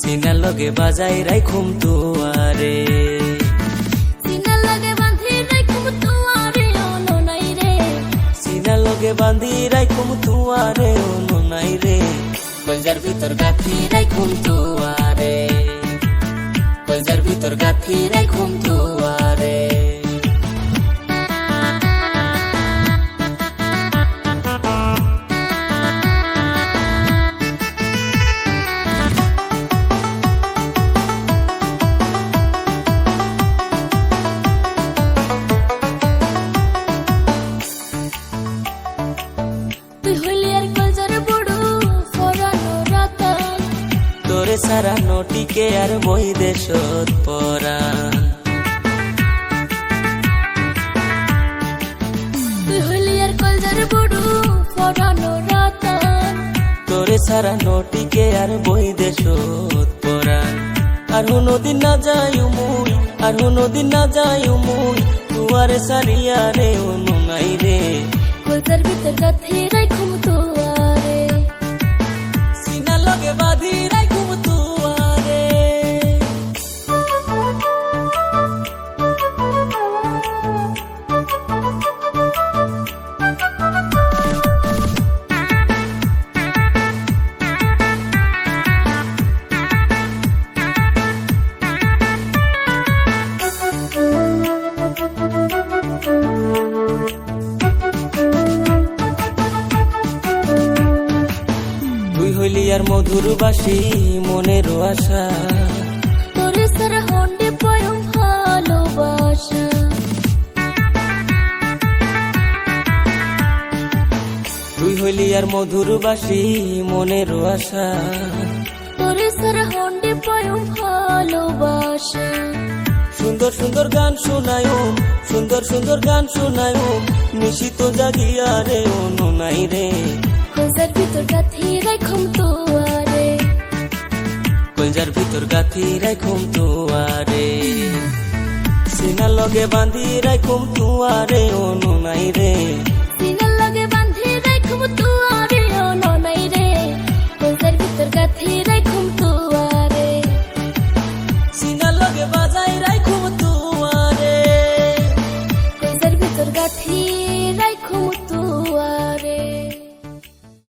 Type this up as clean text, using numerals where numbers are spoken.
সিনার লগে বাজাই রাইখুম তুয়ারে, সিনার লগে বাঁধি রাইখুম তুয়ারে ওনো নাই রে, সিনার লগে বাঁধি রাইখুম তুয়ারে ওনো নাই রে। কলজার ভিতর গাথি রাইখুম তুয়ারে, কলজার ভিতর গাথি রাইখুম তুয়ারে। তোরে সারা নটিকে আর বই দেশত পরাণ, তুই হইলি আর কলজার বড়ু পরানো রাতান, তোরে সারা নটিকে আর বই দেশত পরাণ। আর হুনদিন না যাই মুই, আর হুনদিন না যাই মুই, তুয়ারে সারিয়া রে অনু নাই রে। কলজার ভিতর গাথি রাইখুম তুয়ারে, সিনার লগে বাঁধি রাইখুম তুয়ারে। তুই হইলি আর মধুর বাসি মনের আশা, তোরে সারা হন্ডে পয়ম ভালোবাসা, তুই হইলি আর মধুর বাসি মনের আশা। তোরে সারা হন্ডে পয়ম ভালোবাসা, সুন্দর সুন্দর গান শোনায়ুম, সুন্দর সুন্দর গান শোনায়ুম, নিশিত জাগিয়া রে অনু নাই রে। কলজার ভিতর গাথি রাইখুম তুয়ারে, কলজার ভিতর গাথি রাইখুম তুয়ারে, সিনার লগে বাঁধি রাইখুম তুয়ারে অনু নাই রে। সিনার লগে বাঁধি রাইখুম তুয়ারে ওনো নাই রে, কলজার ভিতর গাথি রাইখুম তুয়ারে, সিনার লগে বাজাই